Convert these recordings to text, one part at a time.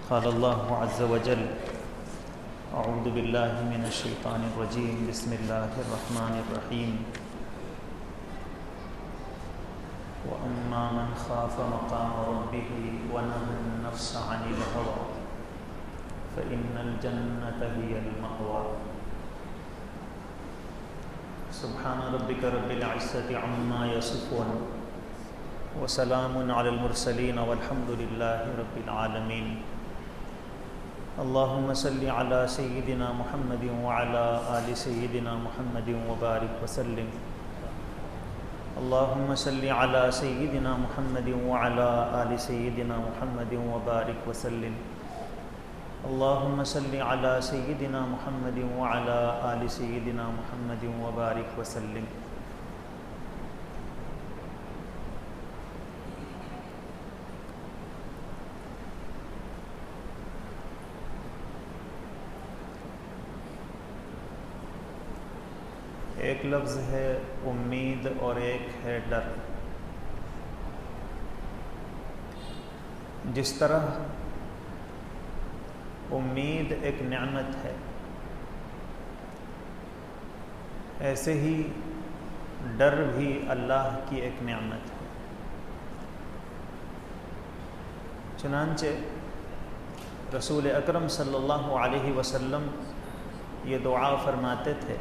قال الله عز وجل: أعوذ بالله من الشيطان الرجيم بسم الله الرحمن الرحيم وأما من خاف مقام ربه ونهى النفس عن الهوى فإن الجنة هي المأوى سبحان ربك رب العزة عما يصفون وسلام على المرسلين والحمد لله رب العالمين اللهم صل على سيدنا محمد وعلى آل سيدنا محمد وبارك وسلم اللهم صل على سيدنا محمد وعلى آل سيدنا محمد وبارك وسلم اللهم صل على سيدنا محمد وعلى آل سيدنا محمد وبارك وسلم. ایک لفظ ہے امید اور ایک ہے ڈر. جس طرح امید ایک نعمت ہے، ایسے ہی ڈر بھی اللہ کی ایک نعمت ہے. چنانچہ رسول اکرم صلی اللہ علیہ وسلم یہ دعا فرماتے تھے: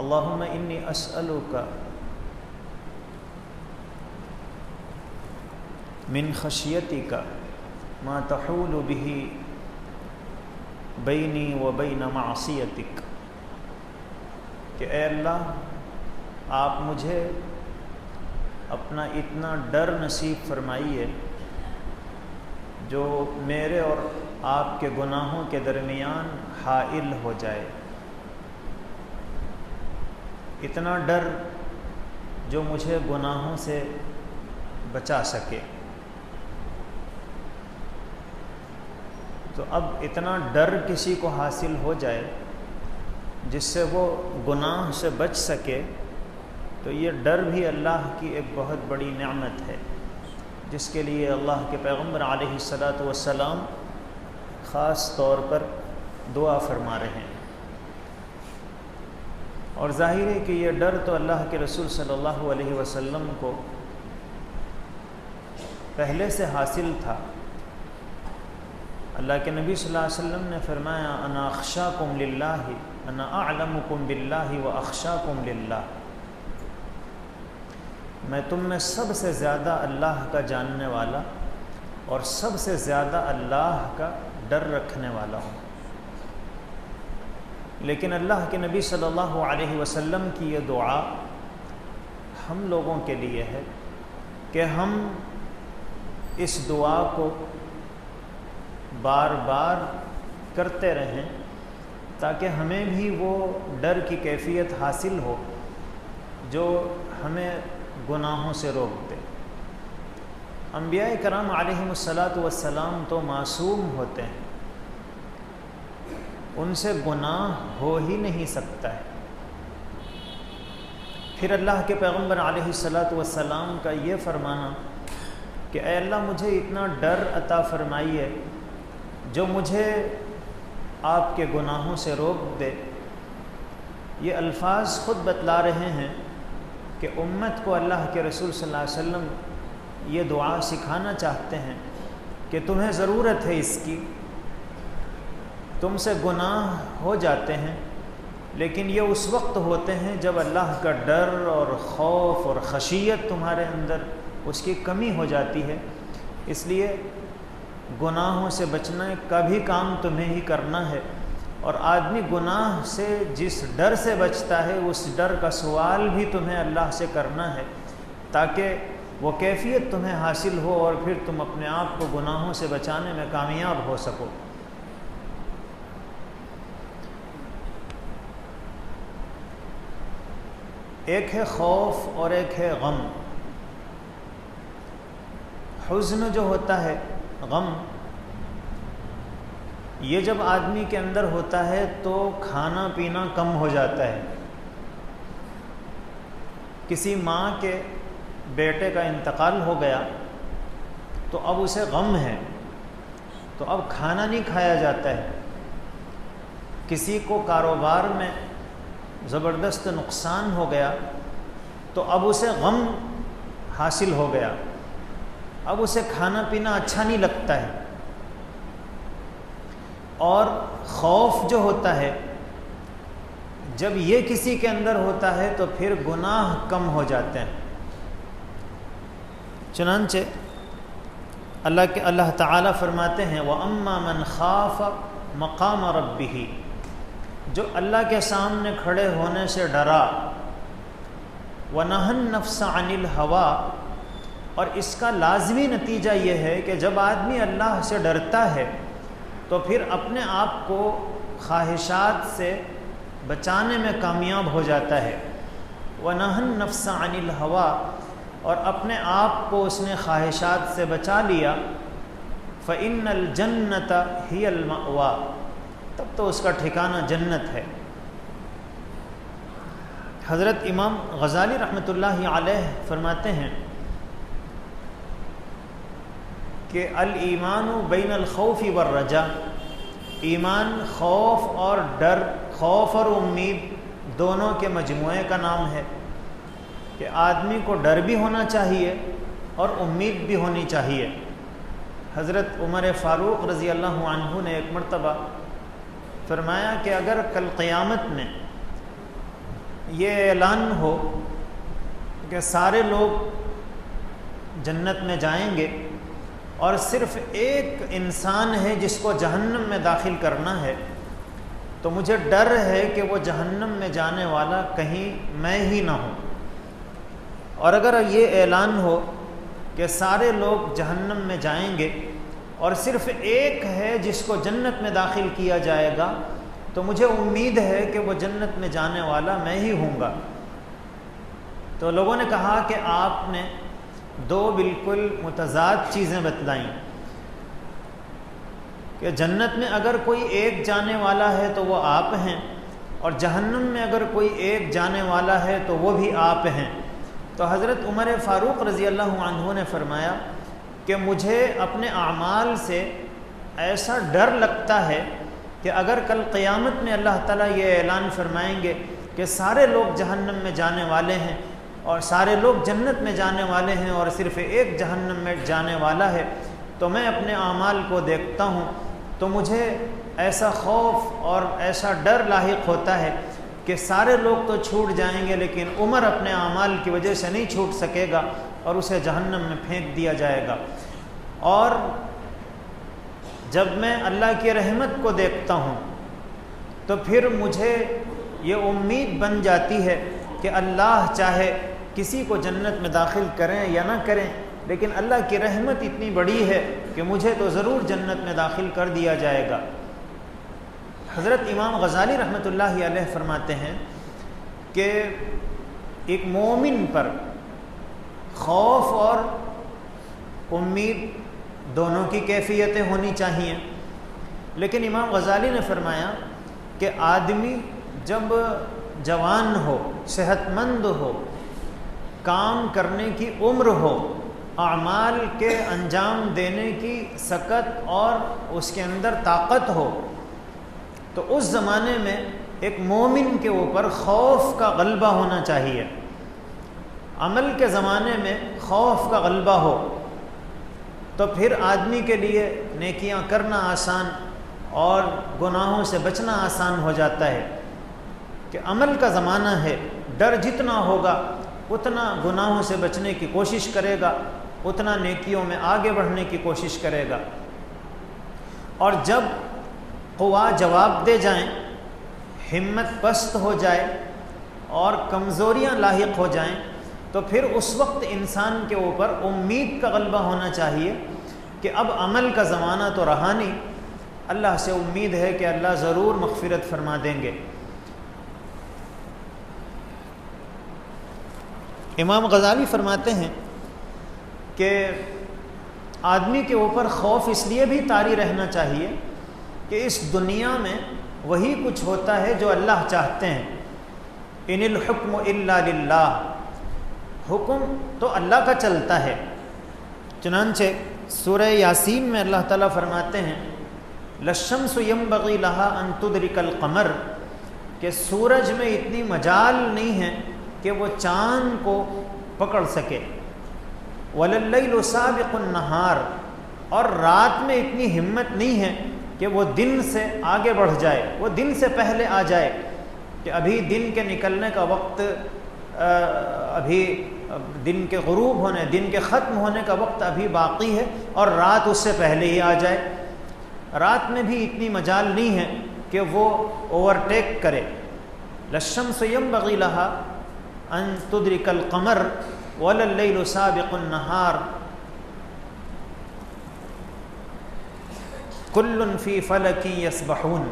اللہم انی اسألک من خشیتک ما تحول به بینی و بین معصیتک. کہ اے اللہ، آپ مجھے اپنا اتنا ڈر نصیب فرمائیے جو میرے اور آپ کے گناہوں کے درمیان حائل ہو جائے. اتنا ڈر جو مجھے گناہوں سے بچا سکے. تو اب اتنا ڈر کسی کو حاصل ہو جائے جس سے وہ گناہ سے بچ سکے، تو یہ ڈر بھی اللہ کی ایک بہت بڑی نعمت ہے، جس کے لیے اللہ کے پیغمبر علیہ الصلاۃ والسلام خاص طور پر دعا فرما رہے ہیں. اور ظاہر ہے کہ یہ ڈر تو اللہ کے رسول صلی اللہ علیہ وسلم کو پہلے سے حاصل تھا. اللہ کے نبی صلی اللہ علیہ وسلم نے فرمایا: انا اخشاکم للہ، انا اعلمکم باللہ و اخشاکم للہ. میں تم میں سب سے زیادہ اللہ کا جاننے والا اور سب سے زیادہ اللہ کا ڈر رکھنے والا ہوں. لیکن اللہ کے نبی صلی اللہ علیہ وسلم کی یہ دعا ہم لوگوں کے لیے ہے کہ ہم اس دعا کو بار بار کرتے رہیں، تاکہ ہمیں بھی وہ ڈر کی کیفیت حاصل ہو جو ہمیں گناہوں سے روک دے. انبیاء کرام علیہم الصلاۃ والسلام تو معصوم ہوتے ہیں، ان سے گناہ ہو ہی نہیں سکتا ہے. پھر اللہ کے پیغمبر علیہ الصلاۃ والسلام کا یہ فرمانا کہ اے اللہ، مجھے اتنا ڈر عطا فرمائیے جو مجھے آپ کے گناہوں سے روک دے. یہ الفاظ خود بتلا رہے ہیں کہ امت کو اللہ کے رسول صلی اللہ علیہ وسلم یہ دعا سکھانا چاہتے ہیں کہ تمہیں ضرورت ہے اس کی. تم سے گناہ ہو جاتے ہیں، لیکن یہ اس وقت ہوتے ہیں جب اللہ کا ڈر اور خوف اور خشیت تمہارے اندر اس کی کمی ہو جاتی ہے. اس لیے گناہوں سے بچنا کا بھی کام تمہیں ہی کرنا ہے. اور آدمی گناہ سے جس ڈر سے بچتا ہے، اس ڈر کا سوال بھی تمہیں اللہ سے کرنا ہے، تاکہ وہ کیفیت تمہیں حاصل ہو اور پھر تم اپنے آپ کو گناہوں سے بچانے میں کامیاب ہو سکو. ایک ہے خوف اور ایک ہے غم. حزن جو ہوتا ہے، غم، یہ جب آدمی کے اندر ہوتا ہے تو کھانا پینا کم ہو جاتا ہے. کسی ماں کے بیٹے کا انتقال ہو گیا تو اب اسے غم ہے تو اب کھانا نہیں کھایا جاتا ہے. کسی کو کاروبار میں زبردست نقصان ہو گیا تو اب اسے غم حاصل ہو گیا، اب اسے کھانا پینا اچھا نہیں لگتا ہے. اور خوف جو ہوتا ہے جب یہ کسی کے اندر ہوتا ہے تو پھر گناہ کم ہو جاتے ہیں. چنانچہ اللہ تعالیٰ فرماتے ہیں وَأَمَّا مَنْ خَافَ مَقَامَ رَبِّهِ، جو اللہ کے سامنے کھڑے ہونے سے ڈرا، وَنَهَى النَّفْسَ عَنِ الْهَوَىٰ، اور اس کا لازمی نتیجہ یہ ہے کہ جب آدمی اللہ سے ڈرتا ہے تو پھر اپنے آپ کو خواہشات سے بچانے میں کامیاب ہو جاتا ہے. وَنَهَى النَّفْسَ عَنِ الْهَوَىٰ، اور اپنے آپ کو اس نے خواہشات سے بچا لیا. فَإِنَّ الْجَنَّةَ هِيَ الْمَأْوَىٰ، تب تو اس کا ٹھکانہ جنت ہے. حضرت امام غزالی رحمۃ اللہ علیہ فرماتے ہیں کہ الایمان بین الخوف والرجاء، ایمان خوف اور ڈر، خوف اور امید دونوں کے مجموعے کا نام ہے. کہ آدمی کو ڈر بھی ہونا چاہیے اور امید بھی ہونی چاہیے. حضرت عمر فاروق رضی اللہ عنہ نے ایک مرتبہ فرمایا کہ اگر کل قیامت میں یہ اعلان ہو کہ سارے لوگ جنت میں جائیں گے اور صرف ایک انسان ہے جس کو جہنم میں داخل کرنا ہے، تو مجھے ڈر ہے کہ وہ جہنم میں جانے والا کہیں میں ہی نہ ہوں. اور اگر یہ اعلان ہو کہ سارے لوگ جہنم میں جائیں گے اور صرف ایک ہے جس کو جنت میں داخل کیا جائے گا، تو مجھے امید ہے کہ وہ جنت میں جانے والا میں ہی ہوں گا. تو لوگوں نے کہا کہ آپ نے دو بالکل متضاد چیزیں بتلائیں کہ جنت میں اگر کوئی ایک جانے والا ہے تو وہ آپ ہیں، اور جہنم میں اگر کوئی ایک جانے والا ہے تو وہ بھی آپ ہیں. تو حضرت عمر فاروق رضی اللہ عنہ نے فرمایا کہ مجھے اپنے اعمال سے ایسا ڈر لگتا ہے کہ اگر کل قیامت میں اللہ تعالیٰ یہ اعلان فرمائیں گے کہ سارے لوگ جہنم میں جانے والے ہیں اور سارے لوگ جنت میں جانے والے ہیں اور صرف ایک جہنم میں جانے والا ہے، تو میں اپنے اعمال کو دیکھتا ہوں تو مجھے ایسا خوف اور ایسا ڈر لاحق ہوتا ہے کہ سارے لوگ تو چھوٹ جائیں گے لیکن عمر اپنے اعمال کی وجہ سے نہیں چھوٹ سکے گا اور اسے جہنم میں پھینک دیا جائے گا. اور جب میں اللہ کی رحمت کو دیکھتا ہوں تو پھر مجھے یہ امید بن جاتی ہے کہ اللہ چاہے کسی کو جنت میں داخل کریں یا نہ کریں، لیکن اللہ کی رحمت اتنی بڑی ہے کہ مجھے تو ضرور جنت میں داخل کر دیا جائے گا. حضرت امام غزالی رحمۃ اللہ علیہ فرماتے ہیں کہ ایک مومن پر خوف اور امید دونوں کی کیفیتیں ہونی چاہیے. لیکن امام غزالی نے فرمایا کہ آدمی جب جوان ہو، صحت مند ہو، کام کرنے کی عمر ہو، اعمال کے انجام دینے کی سکت اور اس کے اندر طاقت ہو، تو اس زمانے میں ایک مومن کے اوپر خوف کا غلبہ ہونا چاہیے. عمل کے زمانے میں خوف کا غلبہ ہو تو پھر آدمی کے لیے نیکیاں کرنا آسان اور گناہوں سے بچنا آسان ہو جاتا ہے. کہ عمل کا زمانہ ہے، ڈر جتنا ہوگا اتنا گناہوں سے بچنے کی کوشش کرے گا، اتنا نیکیوں میں آگے بڑھنے کی کوشش کرے گا. اور جب قوا جواب دے جائیں، ہمت پست ہو جائے اور کمزوریاں لاحق ہو جائیں، تو پھر اس وقت انسان کے اوپر امید کا غلبہ ہونا چاہیے کہ اب عمل کا زمانہ تو رہا نہیں، اللہ سے امید ہے کہ اللہ ضرور مغفرت فرما دیں گے. امام غزالی فرماتے ہیں کہ آدمی کے اوپر خوف اس لیے بھی طاری رہنا چاہیے کہ اس دنیا میں وہی کچھ ہوتا ہے جو اللہ چاہتے ہیں. ان الحکم الا للہ، حکم تو اللہ کا چلتا ہے. چنانچہ سورہ یاسین میں اللہ تعالیٰ فرماتے ہیں للشمس ينبغي لها ان تدرك القمر، کہ سورج میں اتنی مجال نہیں ہے کہ وہ چاند کو پکڑ سکے، وَلَلَّيْلُ سَابِقُ النَّهَارِ، اور رات میں اتنی ہمت نہیں ہے کہ وہ دن سے آگے بڑھ جائے، وہ دن سے پہلے آ جائے، کہ ابھی دن کے نکلنے کا وقت، ابھی دن کے غروب ہونے، دن کے ختم ہونے کا وقت ابھی باقی ہے اور رات اس سے پہلے ہی آ جائے۔ رات میں بھی اتنی مجال نہیں ہے کہ وہ اوورٹیک کرے۔ للشمس ينبغي لها ان تدرك القمر وللليل سابق النهار كل في فلك يسبحون،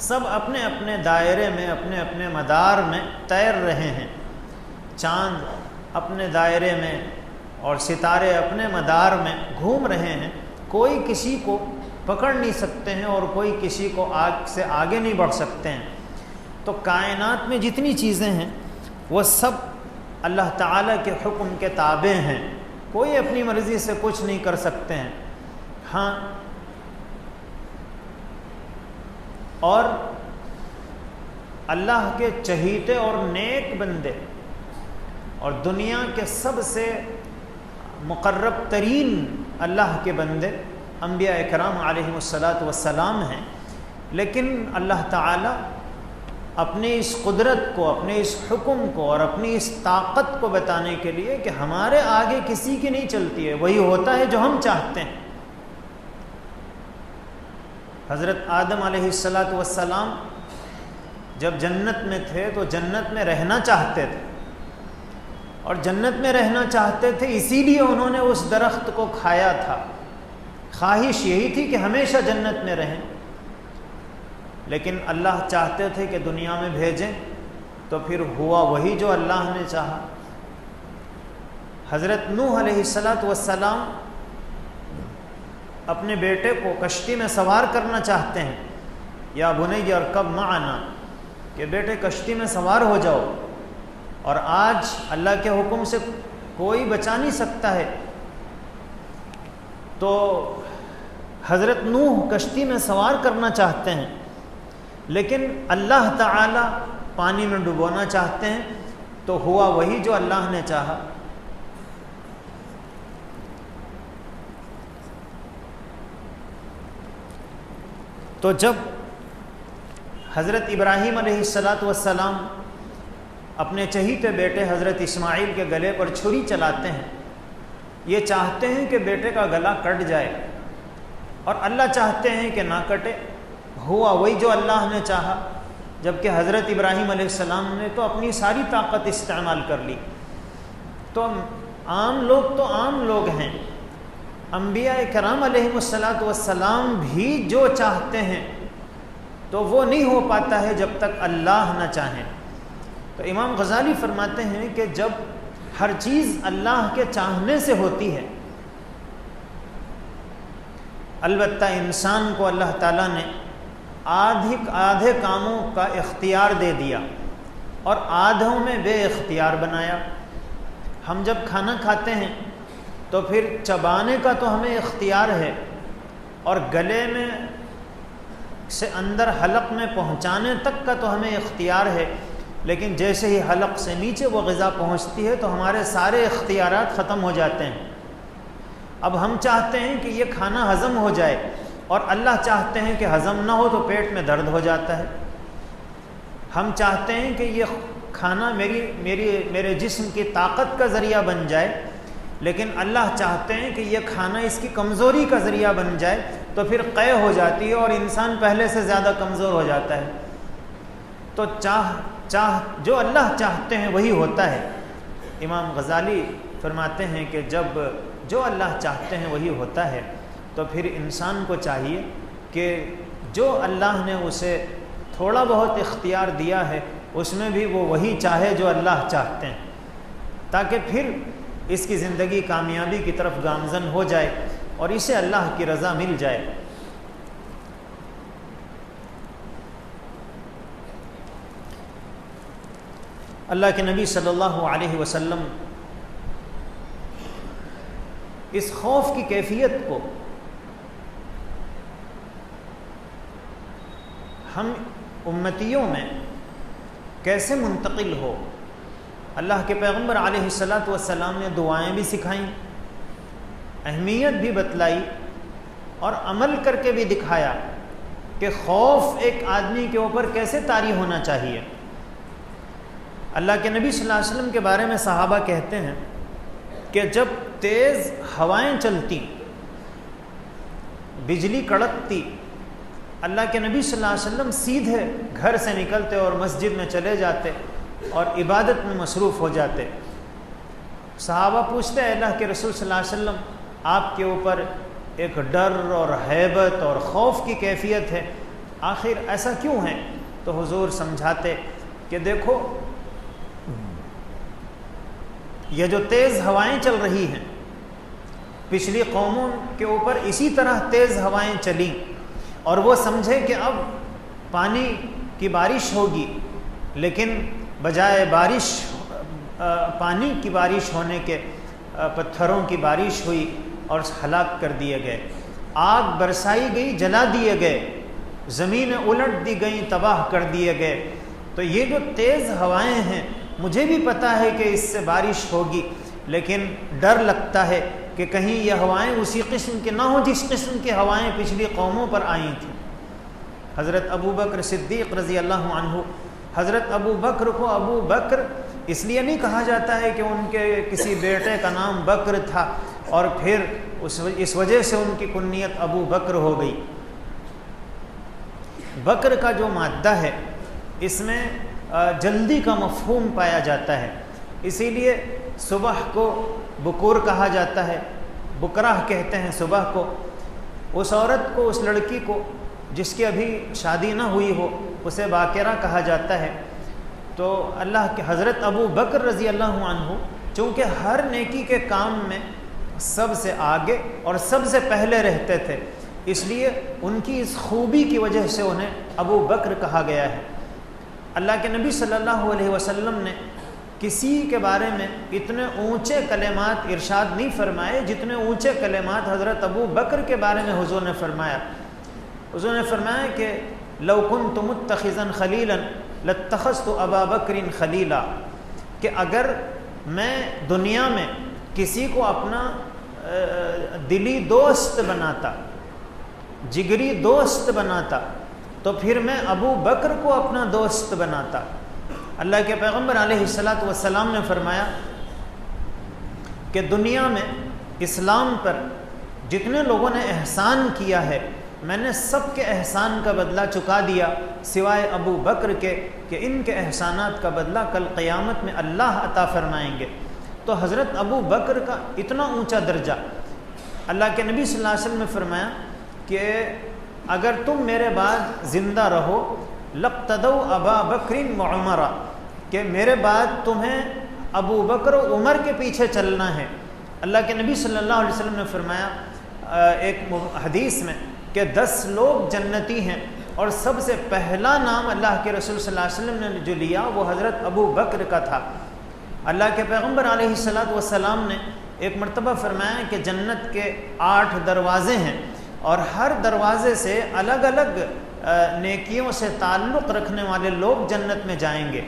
سب اپنے اپنے دائرے میں، اپنے اپنے مدار میں تیر رہے ہیں۔ چاند اپنے دائرے میں اور ستارے اپنے مدار میں گھوم رہے ہیں، کوئی کسی کو پکڑ نہیں سکتے ہیں اور کوئی کسی کو آگ سے آگے نہیں بڑھ سکتے ہیں۔ تو کائنات میں جتنی چیزیں ہیں وہ سب اللہ تعالیٰ کے حکم کے تابع ہیں، کوئی اپنی مرضی سے کچھ نہیں کر سکتے ہیں۔ ہاں، اور اللہ کے چہیتے اور نیک بندے اور دنیا کے سب سے مقرب ترین اللہ کے بندے انبیاء اکرام علیہم الصلاۃ ہیں، لیکن اللہ تعالیٰ اپنے اس قدرت کو، اپنے اس حکم کو اور اپنی اس طاقت کو بتانے کے لیے کہ ہمارے آگے کسی کی نہیں چلتی ہے، وہی ہوتا ہے جو ہم چاہتے ہیں۔ حضرت آدم علیہ السلام جب جنت میں تھے تو جنت میں رہنا چاہتے تھے، اور جنت میں رہنا چاہتے تھے اسی لیے انہوں نے اس درخت کو کھایا تھا، خواہش یہی تھی کہ ہمیشہ جنت میں رہیں، لیکن اللہ چاہتے تھے کہ دنیا میں بھیجیں، تو پھر ہوا وہی جو اللہ نے چاہا۔ حضرت نوح علیہ السلام اپنے بیٹے کو کشتی میں سوار کرنا چاہتے ہیں، یا بنی ارکب معنا، کہ بیٹے کشتی میں سوار ہو جاؤ، اور آج اللہ کے حکم سے کوئی بچا نہیں سکتا ہے۔ تو حضرت نوح کشتی میں سوار کرنا چاہتے ہیں، لیکن اللہ تعالی پانی میں ڈبونا چاہتے ہیں، تو ہوا وہی جو اللہ نے چاہا۔ تو جب حضرت ابراہیم علیہ السلام اپنے چہیتے بیٹے حضرت اسماعیل کے گلے پر چھری چلاتے ہیں، یہ چاہتے ہیں کہ بیٹے کا گلا کٹ جائے، اور اللہ چاہتے ہیں کہ نہ کٹے، ہوا وہی جو اللہ نے چاہا۔ جبکہ حضرت ابراہیم علیہ السلام نے تو اپنی ساری طاقت استعمال کر لی۔ تو عام لوگ تو عام لوگ ہیں، انبیاء کرام علیہم السلام بھی جو چاہتے ہیں تو وہ نہیں ہو پاتا ہے جب تک اللہ نہ چاہیں۔ تو امام غزالی فرماتے ہیں کہ جب ہر چیز اللہ کے چاہنے سے ہوتی ہے، البتہ انسان کو اللہ تعالیٰ نے آدھے کاموں کا اختیار دے دیا اور آدھوں میں بے اختیار بنایا۔ ہم جب کھانا کھاتے ہیں تو پھر چبانے کا تو ہمیں اختیار ہے، اور گلے میں سے اندر حلق میں پہنچانے تک کا تو ہمیں اختیار ہے، لیکن جیسے ہی حلق سے نیچے وہ غذا پہنچتی ہے تو ہمارے سارے اختیارات ختم ہو جاتے ہیں۔ اب ہم چاہتے ہیں کہ یہ کھانا ہضم ہو جائے، اور اللہ چاہتے ہیں کہ ہضم نہ ہو تو پیٹ میں درد ہو جاتا ہے۔ ہم چاہتے ہیں کہ یہ کھانا میرے جسم کی طاقت کا ذریعہ بن جائے، لیکن اللہ چاہتے ہیں کہ یہ کھانا اس کی کمزوری کا ذریعہ بن جائے، تو پھر قے ہو جاتی ہے اور انسان پہلے سے زیادہ کمزور ہو جاتا ہے۔ تو جو اللہ چاہتے ہیں وہی ہوتا ہے۔ امام غزالی فرماتے ہیں کہ جب جو اللہ چاہتے ہیں وہی ہوتا ہے، تو پھر انسان کو چاہیے کہ جو اللہ نے اسے تھوڑا بہت اختیار دیا ہے اس میں بھی وہ وہی چاہے جو اللہ چاہتے ہیں، تاکہ پھر اس کی زندگی کامیابی کی طرف گامزن ہو جائے اور اسے اللہ کی رضا مل جائے۔ اللہ کے نبی صلی اللہ علیہ وسلم اس خوف کی کیفیت کو ہم امتیوں میں کیسے منتقل ہو۔ اللہ کے پیغمبر علیہ الصلاۃ والسلام نے دعائیں بھی سکھائیں، اہمیت بھی بتلائی اور عمل کر کے بھی دکھایا کہ خوف ایک آدمی کے اوپر کیسے طاری ہونا چاہیے۔ اللہ کے نبی صلی اللہ علیہ وسلم کے بارے میں صحابہ کہتے ہیں کہ جب تیز ہوائیں چلتی، بجلی کڑکتی، اللہ کے نبی صلی اللہ علیہ وسلم سیدھے گھر سے نکلتے اور مسجد میں چلے جاتے اور عبادت میں مصروف ہو جاتے۔ صحابہ پوچھتے ہیں اللہ کے رسول صلی اللہ علیہ وسلم، آپ کے اوپر ایک ڈر اور ہیبت اور خوف کی کیفیت ہے، آخر ایسا کیوں ہے؟ تو حضور سمجھاتے کہ دیکھو یہ جو تیز ہوائیں چل رہی ہیں، پچھلی قوموں کے اوپر اسی طرح تیز ہوائیں چلیں اور وہ سمجھے کہ اب پانی کی بارش ہوگی، لیکن بجائے پانی کی بارش ہونے کے پتھروں کی بارش ہوئی اور ہلاک کر دیے گئے، آگ برسائی گئی، جلا دیے گئے، زمینیں الٹ دی گئیں، تباہ کر دیے گئے۔ تو یہ جو تیز ہوائیں ہیں، مجھے بھی پتہ ہے کہ اس سے بارش ہوگی، لیکن ڈر لگتا ہے کہ کہیں یہ ہوائیں اسی قسم کی نہ ہوں جس قسم کی ہوائیں پچھلی قوموں پر آئی تھیں۔ حضرت ابو بکر صدیق رضی اللہ عنہ، حضرت ابو بکر کو ابو بکر اس لیے نہیں کہا جاتا ہے کہ ان کے کسی بیٹے کا نام بکر تھا اور پھر اس وجہ سے ان کی کنیت ابو بکر ہو گئی۔ بکر کا جو مادہ ہے اس میں جلدی کا مفہوم پایا جاتا ہے، اسی لیے صبح کو بکور کہا جاتا ہے، بکرہ کہتے ہیں صبح کو۔ اس عورت کو، اس لڑکی کو جس کی ابھی شادی نہ ہوئی ہو، اسے باکرہ کہا جاتا ہے۔ تو اللہ کے حضرت ابو بکر رضی اللہ عنہ چونکہ ہر نیکی کے کام میں سب سے آگے اور سب سے پہلے رہتے تھے، اس لیے ان کی اس خوبی کی وجہ سے انہیں ابو بکر کہا گیا ہے۔ اللہ کے نبی صلی اللہ علیہ وسلم نے کسی کے بارے میں اتنے اونچے کلمات ارشاد نہیں فرمائے جتنے اونچے کلمات حضرت ابو بکر کے بارے میں حضور نے فرمایا۔ حضور نے فرمایا کہ لو کنت متخذا خلیلا لاتخذت ابا بکر خلیلا، کہ اگر میں دنیا میں کسی کو اپنا دلی دوست بناتا، جگری دوست بناتا، تو پھر میں ابو بکر کو اپنا دوست بناتا۔ اللہ کے پیغمبر علیہ الصلاۃ والسلام نے فرمایا کہ دنیا میں اسلام پر جتنے لوگوں نے احسان کیا ہے، میں نے سب کے احسان کا بدلہ چکا دیا سوائے ابو بکر کے، کہ ان کے احسانات کا بدلہ کل قیامت میں اللہ عطا فرمائیں گے۔ تو حضرت ابو بکر کا اتنا اونچا درجہ، اللہ کے نبی صلی اللہ علیہ وسلم نے فرمایا کہ اگر تم میرے بعد زندہ رہو لقتدوا ابا بکر وعمر، کہ میرے بعد تمہیں ابو بکر و عمر کے پیچھے چلنا ہے۔ اللہ کے نبی صلی اللہ علیہ وسلم نے فرمایا ایک حدیث میں کہ 10 لوگ جنتی ہیں، اور سب سے پہلا نام اللہ کے رسول صلی اللہ علیہ وسلم نے جو لیا وہ حضرت ابو بکر کا تھا۔ اللہ کے پیغمبر علیہ الصلاۃ والسلام نے ایک مرتبہ فرمایا کہ جنت کے 8 دروازے ہیں، اور ہر دروازے سے الگ الگ نیکیوں سے تعلق رکھنے والے لوگ جنت میں جائیں گے۔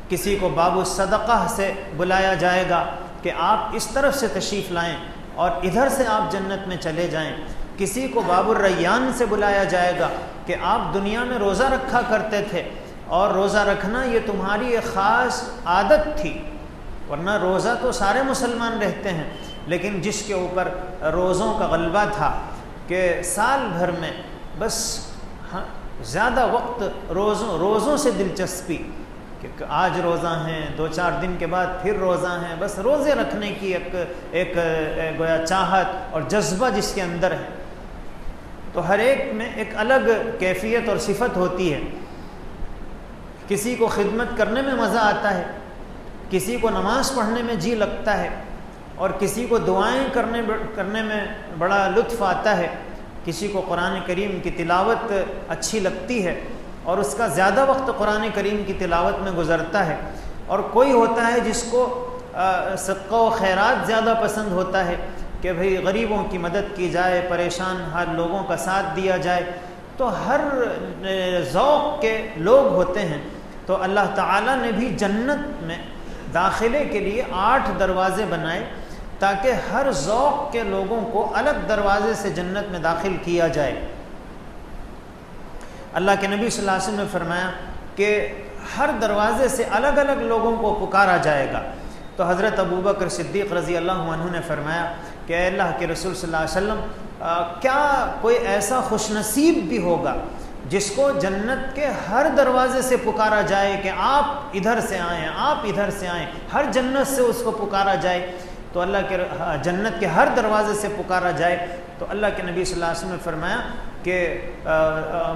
کسی کو باب الصدقہ سے بلایا جائے گا کہ آپ اس طرف سے تشریف لائیں اور ادھر سے آپ جنت میں چلے جائیں۔ کسی کو باب الریان سے بلایا جائے گا کہ آپ دنیا میں روزہ رکھا کرتے تھے اور روزہ رکھنا یہ تمہاری ایک خاص عادت تھی، ورنہ روزہ تو سارے مسلمان رہتے ہیں، لیکن جس کے اوپر روزوں کا غلبہ تھا کہ سال بھر میں بس زیادہ وقت روزوں سے دلچسپی، کہ آج روزہ ہیں، 2-4 دن کے بعد پھر روزہ ہیں، بس روزے رکھنے کی ایک گویا چاہت اور جذبہ جس کے اندر ہے۔ تو ہر ایک میں ایک الگ کیفیت اور صفت ہوتی ہے۔ کسی کو خدمت کرنے میں مزہ آتا ہے، کسی کو نماز پڑھنے میں جی لگتا ہے، اور کسی کو دعائیں کرنے میں بڑا لطف آتا ہے، کسی کو قرآن کریم کی تلاوت اچھی لگتی ہے اور اس کا زیادہ وقت قرآن کریم کی تلاوت میں گزرتا ہے، اور کوئی ہوتا ہے جس کو صدقہ و خیرات زیادہ پسند ہوتا ہے کہ بھئی غریبوں کی مدد کی جائے، پریشان حال لوگوں کا ساتھ دیا جائے۔ تو ہر ذوق کے لوگ ہوتے ہیں، تو اللہ تعالیٰ نے بھی جنت میں داخلے کے لیے 8 دروازے بنائے تاکہ ہر ذوق کے لوگوں کو الگ دروازے سے جنت میں داخل کیا جائے۔ اللہ کے نبی صلی اللہ علیہ وسلم نے فرمایا کہ ہر دروازے سے الگ الگ لوگوں کو پکارا جائے گا۔ تو حضرت ابوبکر صدیق رضی اللہ عنہ نے فرمایا کہ اے اللہ کے رسول صلی اللہ علیہ وسلم، کیا کوئی ایسا خوش نصیب بھی ہوگا جس کو جنت کے ہر دروازے سے پکارا جائے کہ آپ ادھر سے آئیں، آپ ادھر سے آئیں، ہر جنت سے اس کو پکارا جائے، تو اللہ کے جنت کے ہر دروازے سے پکارا جائے؟ تو اللہ کے نبی صلی اللہ علیہ وسلم نے فرمایا کہ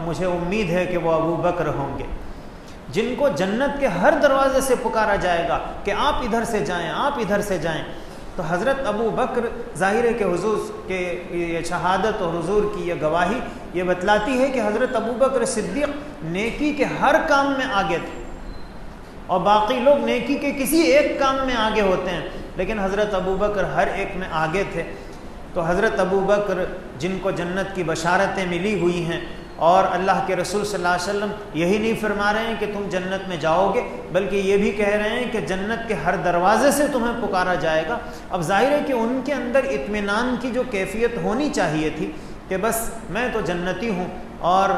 مجھے امید ہے کہ وہ ابو بکر ہوں گے، جن کو جنت کے ہر دروازے سے پکارا جائے گا کہ آپ ادھر سے جائیں، آپ ادھر سے جائیں۔ تو حضرت ابو بکر، ظاہر ہے کہ حضور کے یہ شہادت اور حضور کی یہ گواہی یہ بتلاتی ہے کہ حضرت ابو بکر صدیق نیکی کے ہر کام میں آگے تھے، اور باقی لوگ نیکی کے کسی ایک کام میں آگے ہوتے ہیں، لیکن حضرت ابو بکر ہر ایک میں آگے تھے۔ تو حضرت ابو بکر جن کو جنت کی بشارتیں ملی ہوئی ہیں، اور اللہ کے رسول صلی اللہ علیہ وسلم یہی نہیں فرما رہے ہیں کہ تم جنت میں جاؤ گے، بلکہ یہ بھی کہہ رہے ہیں کہ جنت کے ہر دروازے سے تمہیں پکارا جائے گا۔ اب ظاہر ہے کہ ان کے اندر اطمینان کی جو کیفیت ہونی چاہیے تھی کہ بس میں تو جنتی ہوں، اور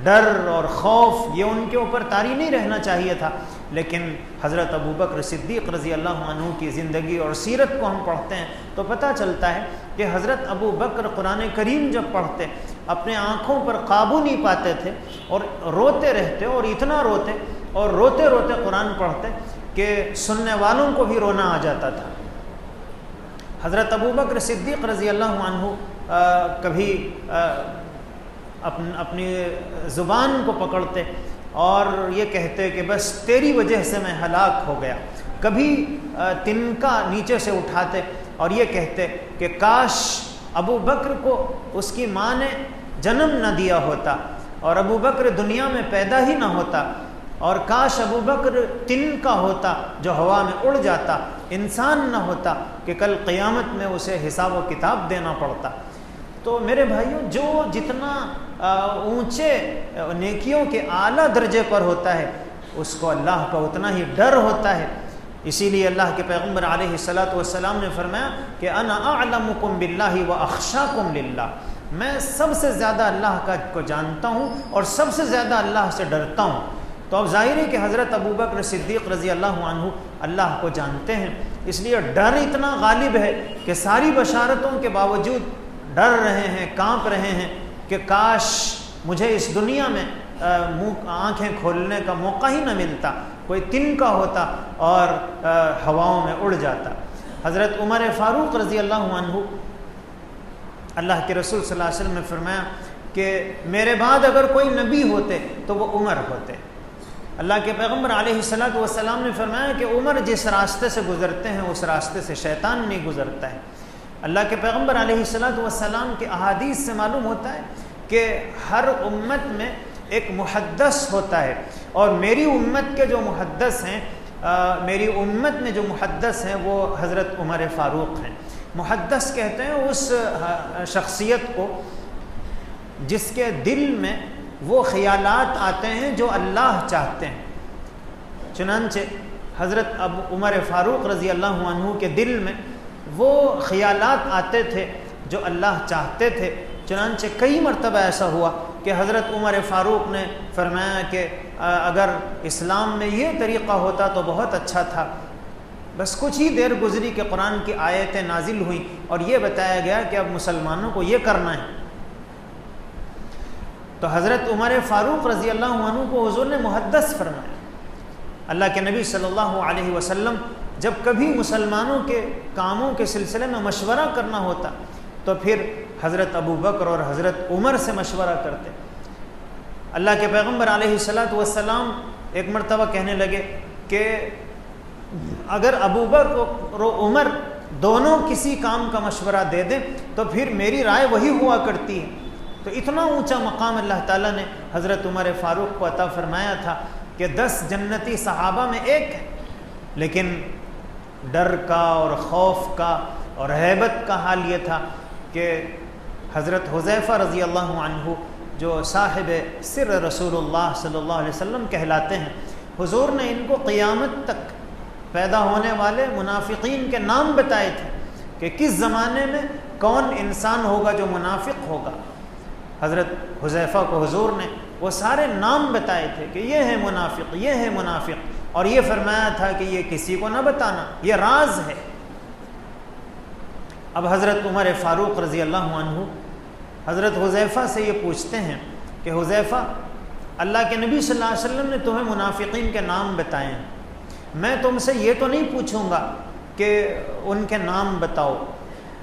ڈر اور خوف یہ ان کے اوپر طاری نہیں رہنا چاہیے تھا۔ لیکن حضرت ابوبکر صدیق رضی اللہ عنہ کی زندگی اور سیرت کو ہم پڑھتے ہیں تو پتہ چلتا ہے کہ حضرت ابو بکر قرآن کریم جب پڑھتے اپنے آنکھوں پر قابو نہیں پاتے تھے، اور روتے رہتے، اور اتنا روتے اور روتے روتے قرآن پڑھتے کہ سننے والوں کو بھی رونا آ جاتا تھا۔ حضرت ابو بکر صدیق رضی اللہ عنہ کبھی اپنی زبان کو پکڑتے اور یہ کہتے کہ بس تیری وجہ سے میں ہلاک ہو گیا، کبھی تنکا نیچے سے اٹھاتے اور یہ کہتے کہ کاش ابو بکر کو اس کی ماں نے جنم نہ دیا ہوتا، اور ابو بکر دنیا میں پیدا ہی نہ ہوتا، اور کاش ابو بکر تنکا ہوتا جو ہوا میں اڑ جاتا، انسان نہ ہوتا کہ کل قیامت میں اسے حساب و کتاب دینا پڑتا۔ تو میرے بھائیوں، جو جتنا اونچے نیکیوں کے اعلیٰ درجے پر ہوتا ہے اس کو اللہ کا اتنا ہی ڈر ہوتا ہے۔ اسی لیے اللہ کے پیغمبر علیہ الصلاۃ والسلام نے فرمایا کہ انا اعلمکم باللہ واخشاکم للہ، میں سب سے زیادہ اللہ کو جانتا ہوں اور سب سے زیادہ اللہ سے ڈرتا ہوں۔ تو اب ظاہر ہے کہ حضرت ابوبکر صدیق رضی اللہ عنہ اللہ کو جانتے ہیں، اس لیے ڈر اتنا غالب ہے کہ ساری بشارتوں کے باوجود ڈر رہے ہیں، کانپ رہے ہیں کہ کاش مجھے اس دنیا میں آنکھیں کھولنے کا موقع ہی نہ ملتا، کوئی تنکا ہوتا اور ہواؤں میں اڑ جاتا۔ حضرت عمر فاروق رضی اللہ عنہ، اللہ کے رسول صلی اللہ علیہ وسلم نے فرمایا کہ میرے بعد اگر کوئی نبی ہوتے تو وہ عمر ہوتے۔ اللہ کے پیغمبر علیہ الصلاۃ والسلام نے فرمایا کہ عمر جس راستے سے گزرتے ہیں اس راستے سے شیطان نہیں گزرتا ہے۔ اللہ کے پیغمبر علیہ الصلاۃ والسلام کے احادیث سے معلوم ہوتا ہے کہ ہر امت میں ایک محدث ہوتا ہے، اور میری امت کے جو محدث ہیں، میری امت میں جو محدث ہیں وہ حضرت عمر فاروق ہیں۔ محدث کہتے ہیں اس شخصیت کو جس کے دل میں وہ خیالات آتے ہیں جو اللہ چاہتے ہیں۔ چنانچہ حضرت عمر فاروق رضی اللہ عنہ کے دل میں وہ خیالات آتے تھے جو اللہ چاہتے تھے۔ چنانچہ کئی مرتبہ ایسا ہوا کہ حضرت عمر فاروق نے فرمایا کہ اگر اسلام میں یہ طریقہ ہوتا تو بہت اچھا تھا۔ بس کچھ ہی دیر گزری کہ قرآن کی آیتیں نازل ہوئیں اور یہ بتایا گیا کہ اب مسلمانوں کو یہ کرنا ہے۔ تو حضرت عمر فاروق رضی اللہ عنہ کو حضور نے محدث فرمایا۔ اللہ کے نبی صلی اللہ علیہ وسلم جب کبھی مسلمانوں کے کاموں کے سلسلے میں مشورہ کرنا ہوتا تو پھر حضرت ابو بکر اور حضرت عمر سے مشورہ کرتے۔ اللہ کے پیغمبر علیہ الصلاۃ والسلام ایک مرتبہ کہنے لگے کہ اگر ابو بکر اور عمر دونوں کسی کام کا مشورہ دے دیں تو پھر میری رائے وہی ہوا کرتی ہے۔ تو اتنا اونچا مقام اللہ تعالیٰ نے حضرت عمر فاروق کو عطا فرمایا تھا کہ 10 جنتی صحابہ میں ایک ہے، لیکن ڈر کا اور خوف کا اور ہیبت کا حال یہ تھا کہ حضرت حذیفہ رضی اللہ عنہ جو صاحب سر رسول اللہ صلی اللہ علیہ وسلم کہلاتے ہیں، حضور نے ان کو قیامت تک پیدا ہونے والے منافقین کے نام بتائے تھے کہ کس زمانے میں کون انسان ہوگا جو منافق ہوگا۔ حضرت حذیفہ کو حضور نے وہ سارے نام بتائے تھے کہ یہ ہے منافق، یہ ہے منافق، اور یہ فرمایا تھا کہ یہ کسی کو نہ بتانا، یہ راز ہے۔ اب حضرت عمر فاروق رضی اللہ عنہ حضرت حذیفہ سے یہ پوچھتے ہیں کہ حذیفہ، اللہ کے نبی صلی اللہ علیہ وسلم نے تمہیں منافقین کے نام بتائے ہیں، میں تم سے یہ تو نہیں پوچھوں گا کہ ان کے نام بتاؤ،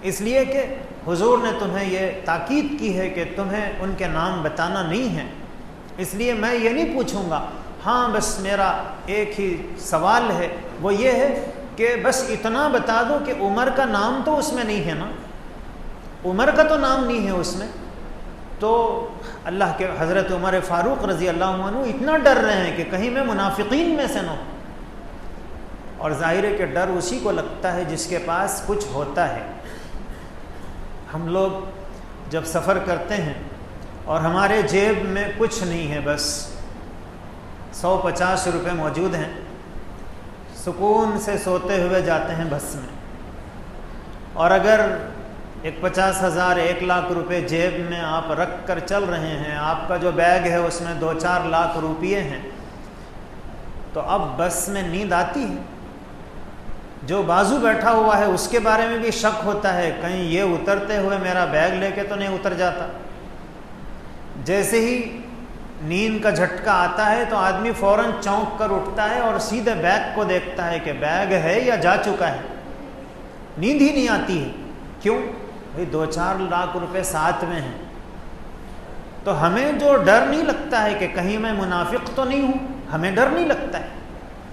اس لیے کہ حضور نے تمہیں یہ تاکید کی ہے کہ تمہیں ان کے نام بتانا نہیں ہے، اس لیے میں یہ نہیں پوچھوں گا۔ ہاں بس میرا ایک ہی سوال ہے، وہ یہ ہے کہ بس اتنا بتا دو کہ عمر کا نام تو اس میں نہیں ہے نا، عمر کا تو نام نہیں ہے اس میں۔ تو اللہ کے حضرت عمر فاروق رضی اللہ عنہ اتنا ڈر رہے ہیں کہ کہیں میں منافقین میں سے نہ ہوں، اور ظاہر ہے کہ ڈر اسی کو لگتا ہے جس کے پاس کچھ ہوتا ہے۔ ہم لوگ جب سفر کرتے ہیں اور ہمارے جیب میں کچھ نہیں ہے، بس 150 روپے موجود ہیں، سکون سے سوتے ہوئے جاتے ہیں بس میں، اور اگر 50,000 1 لاکھ روپے جیب میں آپ رکھ کر چل رہے ہیں، آپ کا جو بیگ ہے اس میں 2-4 لاکھ روپیے ہیں، تو اب بس میں نیند آتی ہے۔ جو بازو بیٹھا ہوا ہے اس کے بارے میں بھی شک ہوتا ہے، کہیں یہ اترتے ہوئے میرا بیگ لے کے تو نہیں اتر جاتا۔ جیسے ہی نیند کا جھٹکا آتا ہے تو آدمی فوراً چونک کر اٹھتا ہے اور سیدھے بیگ کو دیکھتا ہے کہ بیگ ہے یا جا چکا ہے، نیند ہی نہیں آتی ہے۔ کیوں؟ بھئی 2-4 لاکھ روپے ساتھ میں ہیں۔ تو ہمیں جو ڈر نہیں لگتا ہے کہ کہیں میں منافق تو نہیں ہوں، ہمیں ڈر نہیں لگتا ہے،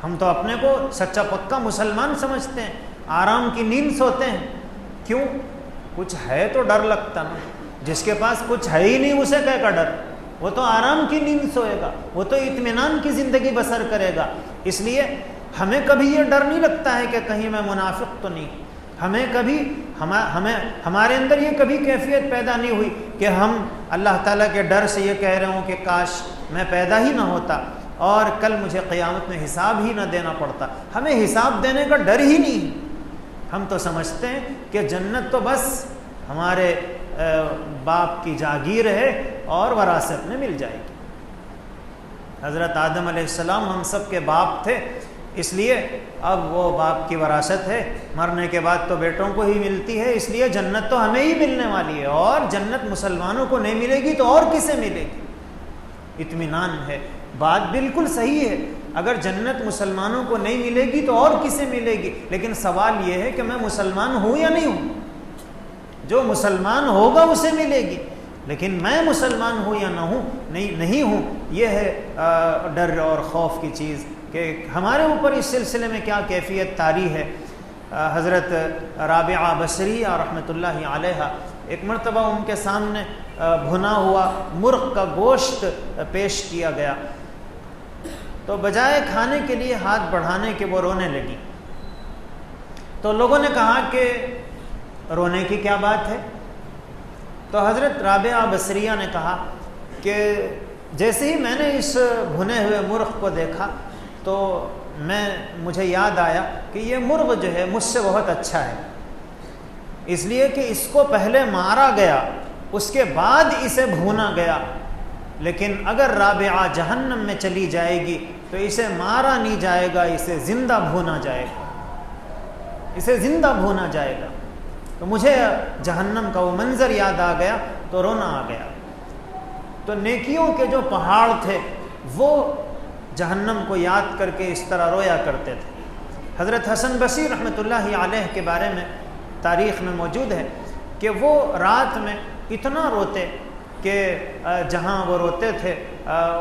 ہم تو اپنے کو سچا پکا مسلمان سمجھتے ہیں، آرام کی نیند سوتے ہیں۔ کیوں؟ کچھ ہے تو ڈر لگتا نا، جس کے پاس کچھ ہے ہی نہیں اسے کہے کا ڈر، وہ تو آرام کی نیند سوئے گا، وہ تو اطمینان کی زندگی بسر کرے گا۔ اس لیے ہمیں کبھی یہ ڈر نہیں لگتا ہے کہ کہیں میں منافق تو نہیں، ہمیں کبھی ہمارے اندر یہ کبھی کیفیت پیدا نہیں ہوئی کہ ہم اللہ تعالیٰ کے ڈر سے یہ کہہ رہے ہوں کہ کاش میں پیدا ہی نہ ہوتا اور کل مجھے قیامت میں حساب ہی نہ دینا پڑتا۔ ہمیں حساب دینے کا ڈر ہی نہیں، ہم تو سمجھتے ہیں کہ جنت تو بس ہمارے باپ کی جاگیر ہے اور وراثت میں مل جائے گی۔ حضرت آدم علیہ السلام ہم سب کے باپ تھے، اس لیے اب وہ باپ کی وراثت ہے، مرنے کے بعد تو بیٹوں کو ہی ملتی ہے، اس لیے جنت تو ہمیں ہی ملنے والی ہے، اور جنت مسلمانوں کو نہیں ملے گی تو اور کسے ملے گی؟ اطمینان ہے، بات بالکل صحیح ہے، اگر جنت مسلمانوں کو نہیں ملے گی تو اور کسے ملے گی؟ لیکن سوال یہ ہے کہ میں مسلمان ہوں یا نہیں ہوں؟ جو مسلمان ہوگا اسے ملے گی، لیکن میں مسلمان ہوں یا نہ ہوں نہیں ہوں، یہ ہے ڈر اور خوف کی چیز کہ ہمارے اوپر اس سلسلے میں کیا کیفیت طاری ہے۔ حضرت رابعہ بصریہ رحمۃ اللہ علیہا، ایک مرتبہ ان کے سامنے بھنا ہوا مرغ کا گوشت پیش کیا گیا، تو بجائے کھانے کے لیے ہاتھ بڑھانے کے وہ رونے لگی۔ تو لوگوں نے کہا کہ رونے کی کیا بات ہے؟ تو حضرت رابعہ بصریہ نے کہا کہ جیسے ہی میں نے اس بھنے ہوئے مرغ کو دیکھا تو مجھے یاد آیا کہ یہ مرغ جو ہے مجھ سے بہت اچھا ہے، اس لیے کہ اس کو پہلے مارا گیا، اس کے بعد اسے بھونا گیا، لیکن اگر رابعہ جہنم میں چلی جائے گی تو اسے مارا نہیں جائے گا، اسے زندہ بھونا جائے گا، اسے زندہ بھونا جائے گا۔ تو مجھے جہنم کا وہ منظر یاد آ گیا تو رونا آ گیا۔ تو نیکیوں کے جو پہاڑ تھے وہ جہنم کو یاد کر کے اس طرح رویا کرتے تھے۔ حضرت حسن بصری رحمۃ اللہ علیہ کے بارے میں تاریخ میں موجود ہے کہ وہ رات میں اتنا روتے کہ جہاں وہ روتے تھے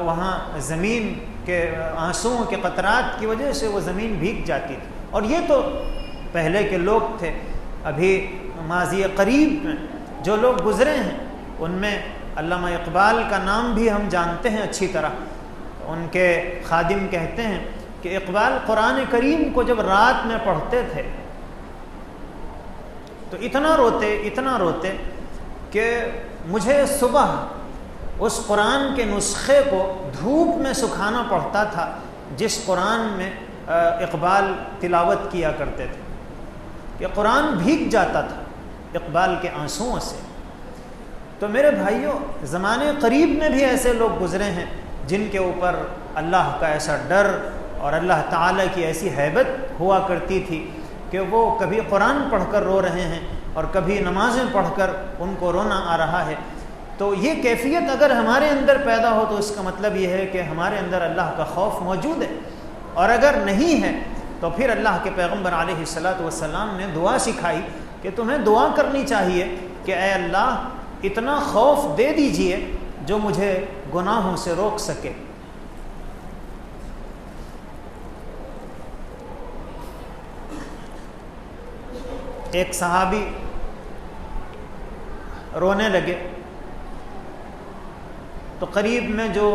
وہاں زمین کے آنسوؤں کے قطرات کی وجہ سے وہ زمین بھیگ جاتی تھی۔ اور یہ تو پہلے کے لوگ تھے، ابھی ماضی قریب میں جو لوگ گزرے ہیں ان میں علامہ اقبال کا نام بھی ہم جانتے ہیں اچھی طرح۔ ان کے خادم کہتے ہیں کہ اقبال قرآن کریم کو جب رات میں پڑھتے تھے تو اتنا روتے کہ مجھے صبح اس قرآن کے نسخے کو دھوپ میں سکھانا پڑتا تھا جس قرآن میں اقبال تلاوت کیا کرتے تھے، کہ قرآن بھیگ جاتا تھا اقبال کے آنسوؤں سے۔ تو میرے بھائیوں، زمانے قریب میں بھی ایسے لوگ گزرے ہیں جن کے اوپر اللہ کا ایسا ڈر اور اللہ تعالیٰ کی ایسی ہیبت ہوا کرتی تھی کہ وہ کبھی قرآن پڑھ کر رو رہے ہیں اور کبھی نمازیں پڑھ کر ان کو رونا آ رہا ہے۔ تو یہ کیفیت اگر ہمارے اندر پیدا ہو تو اس کا مطلب یہ ہے کہ ہمارے اندر اللہ کا خوف موجود ہے، اور اگر نہیں ہے تو پھر اللہ کے پیغمبر علیہ الصلاۃ والسلام نے دعا سکھائی کہ تمہیں دعا کرنی چاہیے کہ اے اللہ اتنا خوف دے دیجئے جو مجھے گناہوں سے روک سکے۔ ایک صحابی رونے لگے تو قریب میں جو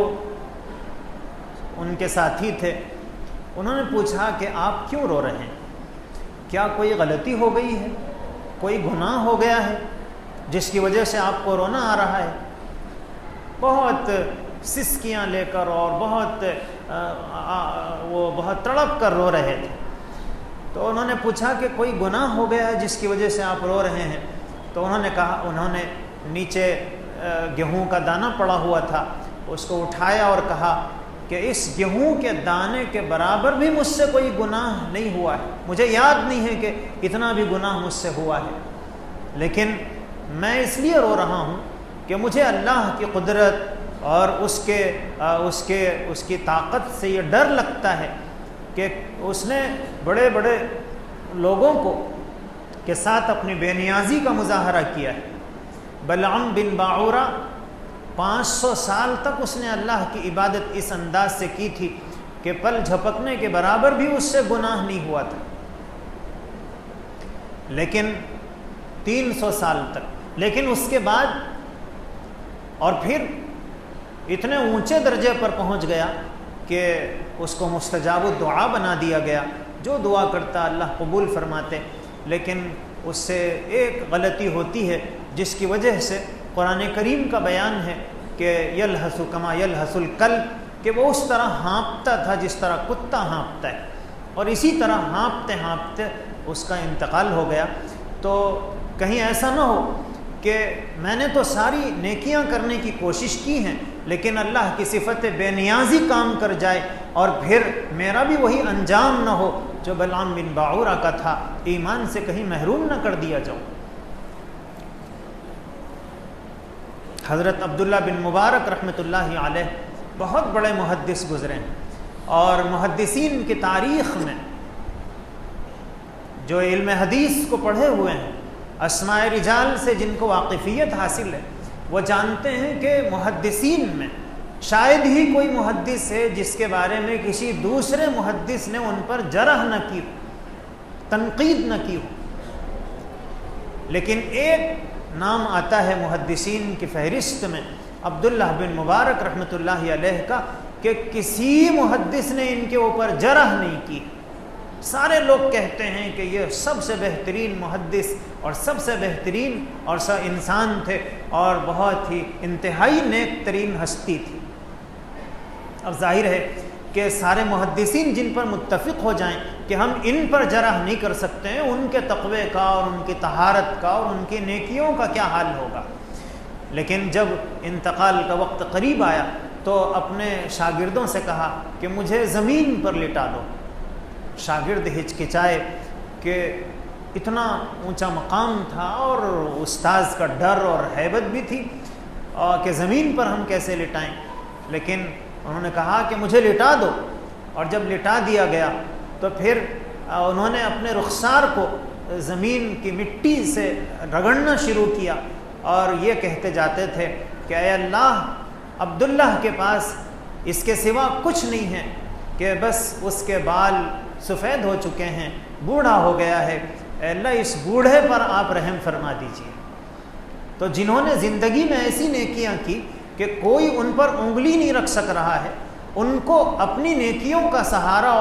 ان کے ساتھی تھے انہوں نے پوچھا کہ آپ کیوں رو رہے ہیں؟ کیا کوئی غلطی ہو گئی ہے؟ کوئی گناہ ہو گیا ہے جس کی وجہ سے آپ کو رونا آ رہا ہے؟ بہت سسکیاں لے کر اور بہت تڑپ کر رو رہے تھے۔ تو انہوں نے پوچھا کہ کوئی گناہ ہو گیا ہے جس کی وجہ سے آپ رو رہے ہیں؟ تو انہوں نے نیچے گیہوں کا دانہ پڑا ہوا تھا، اس کو اٹھایا اور کہا کہ اس گیہوں کے دانے کے برابر بھی مجھ سے کوئی گناہ نہیں ہوا ہے، مجھے یاد نہیں ہے کہ اتنا بھی گناہ مجھ سے ہوا ہے، لیکن میں اس لیے رو رہا ہوں کہ مجھے اللہ کی قدرت اور اس کی طاقت سے یہ ڈر لگتا ہے کہ اس نے بڑے بڑے لوگوں کے ساتھ اپنی بے نیازی کا مظاہرہ کیا ہے۔ بلعم بن باعورہ 500 سال تک اس نے اللہ کی عبادت اس انداز سے کی تھی کہ پل جھپکنے کے برابر بھی اس سے گناہ نہیں ہوا تھا، لیکن 300 سال تک، لیکن اس کے بعد اور پھر اتنے اونچے درجے پر پہنچ گیا کہ اس کو مستجاب الدعا بنا دیا گیا، جو دعا کرتا اللہ قبول فرماتے، لیکن اس سے ایک غلطی ہوتی ہے جس کی وجہ سے قرآن کریم کا بیان ہے کہ یلہث کما یلہث الکلب، کہ وہ اس طرح ہانپتا تھا جس طرح کتا ہانپتا ہے، اور اسی طرح ہانپتے ہانپتے اس کا انتقال ہو گیا۔ تو کہیں ایسا نہ ہو کہ میں نے تو ساری نیکیاں کرنے کی کوشش کی ہیں لیکن اللہ کی صفت بے نیازی کام کر جائے اور پھر میرا بھی وہی انجام نہ ہو جو بلعام بن باعورہ کا تھا، ایمان سے کہیں محروم نہ کر دیا جاؤ۔ حضرت عبداللہ بن مبارک رحمۃ اللہ علیہ بہت بڑے محدث گزرے ہیں، اور محدثین کی تاریخ میں جو علم حدیث کو پڑھے ہوئے ہیں، اسماء رجال سے جن کو واقفیت حاصل ہے، وہ جانتے ہیں کہ محدثین میں شاید ہی کوئی محدث ہے جس کے بارے میں کسی دوسرے محدث نے ان پر جرح نہ کی ہو، تنقید نہ کی ہو، لیکن ایک نام آتا ہے محدثین کی فہرست میں عبداللہ بن مبارک رحمۃ اللہ علیہ کا، کہ کسی محدث نے ان کے اوپر جرح نہیں کی۔ سارے لوگ کہتے ہیں کہ یہ سب سے بہترین محدث اور سب سے بہترین اور انسان تھے اور بہت ہی انتہائی نیک ترین ہستی تھی۔ اب ظاہر ہے کہ سارے محدثین جن پر متفق ہو جائیں کہ ہم ان پر جرح نہیں کر سکتے ہیں، ان کے تقوی کا اور ان کی طہارت کا اور ان کی نیکیوں کا کیا حال ہوگا۔ لیکن جب انتقال کا وقت قریب آیا تو اپنے شاگردوں سے کہا کہ مجھے زمین پر لٹا دو۔ شاگرد ہچکچائے کہ اتنا اونچا مقام تھا اور استاذ کا ڈر اور ہیبت بھی تھی کہ زمین پر ہم کیسے لٹائیں، لیکن انہوں نے کہا کہ مجھے لٹا دو، اور جب لٹا دیا گیا تو پھر انہوں نے اپنے رخسار کو زمین کی مٹی سے رگڑنا شروع کیا اور یہ کہتے جاتے تھے کہ اے اللہ، عبداللہ کے پاس اس کے سوا کچھ نہیں ہے کہ بس اس کے بال سفید ہو چکے ہیں، بوڑھا ہو گیا ہے، اے اللہ اس بوڑھے پر آپ رحم فرما دیجیے۔ تو جنہوں نے زندگی میں ایسی نیکیاں کی کہ کوئی ان پر انگلی نہیں رکھ سک رہا ہے، ان کو اپنی نیکیوں کا سہارا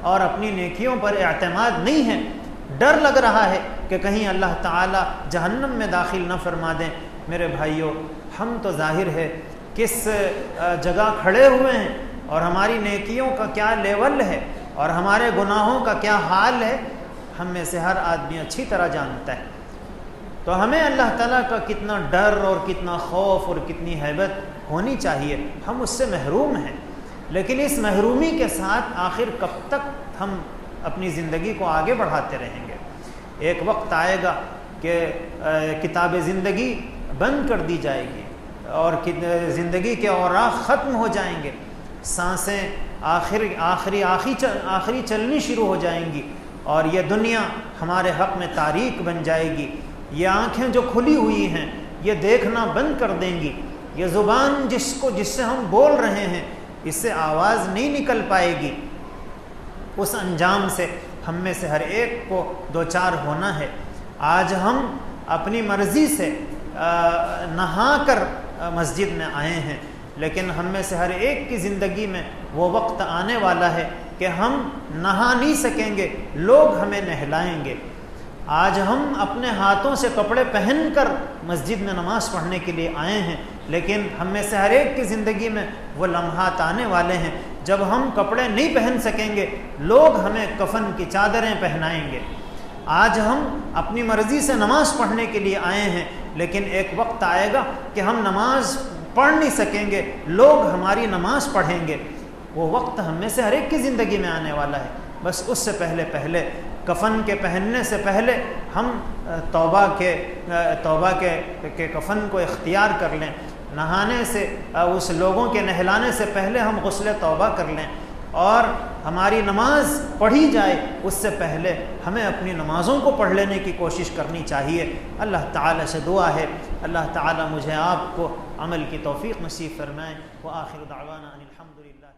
اور اپنی نیکیوں پر اعتماد نہیں ہے، ڈر لگ رہا ہے کہ کہیں اللہ تعالی جہنم میں داخل نہ فرما دیں، میرے بھائیوں، ہم تو ظاہر ہے کس جگہ کھڑے ہوئے ہیں اور ہماری نیکیوں کا کیا لیول ہے اور ہمارے گناہوں کا کیا حال ہے، ہم میں سے ہر آدمی اچھی طرح جانتا ہے۔ تو ہمیں اللہ تعالیٰ کا کتنا ڈر اور کتنا خوف اور کتنی ہیبت ہونی چاہیے، ہم اس سے محروم ہیں، لیکن اس محرومی کے ساتھ آخر کب تک ہم اپنی زندگی کو آگے بڑھاتے رہیں گے؟ ایک وقت آئے گا کہ کتاب زندگی بند کر دی جائے گی اور زندگی کے اوراق ختم ہو جائیں گے، سانسیں آخری چلنی شروع ہو جائیں گی، اور یہ دنیا ہمارے حق میں تاریک بن جائے گی، یہ آنکھیں جو کھلی ہوئی ہیں یہ دیکھنا بند کر دیں گی، یہ زبان جس سے ہم بول رہے ہیں اس سے آواز نہیں نکل پائے گی۔ اس انجام سے ہم میں سے ہر ایک کو دوچار ہونا ہے۔ آج ہم اپنی مرضی سے نہا کر مسجد میں آئے ہیں، لیکن ہم میں سے ہر ایک کی زندگی میں وہ وقت آنے والا ہے کہ ہم نہا نہیں سکیں گے، لوگ ہمیں نہلائیں گے۔ آج ہم اپنے ہاتھوں سے کپڑے پہن کر مسجد میں نماز پڑھنے کے لیے آئے ہیں، لیکن ہم میں سے ہر ایک کی زندگی میں وہ لمحات آنے والے ہیں جب ہم کپڑے نہیں پہن سکیں گے، لوگ ہمیں کفن کی چادریں پہنائیں گے۔ آج ہم اپنی مرضی سے نماز پڑھنے کے لیے آئے ہیں، لیکن ایک وقت آئے گا کہ ہم نماز پڑھ نہیں سکیں گے، لوگ ہماری نماز پڑھیں گے۔ وہ وقت ہم میں سے ہر ایک کی زندگی میں آنے والا ہے، بس اس سے پہلے کفن کے پہننے سے پہلے ہم توبہ کے کفن کو اختیار کر لیں، نہانے سے اس لوگوں کے نہلانے سے پہلے ہم غسل توبہ کر لیں، اور ہماری نماز پڑھی جائے اس سے پہلے ہمیں اپنی نمازوں کو پڑھ لینے کی کوشش کرنی چاہیے۔ اللہ تعالی سے دعا ہے اللہ تعالی مجھے آپ کو عمل کی توفیق نصیب فرمائے۔ وآخر دعوانا ان الحمد للہ۔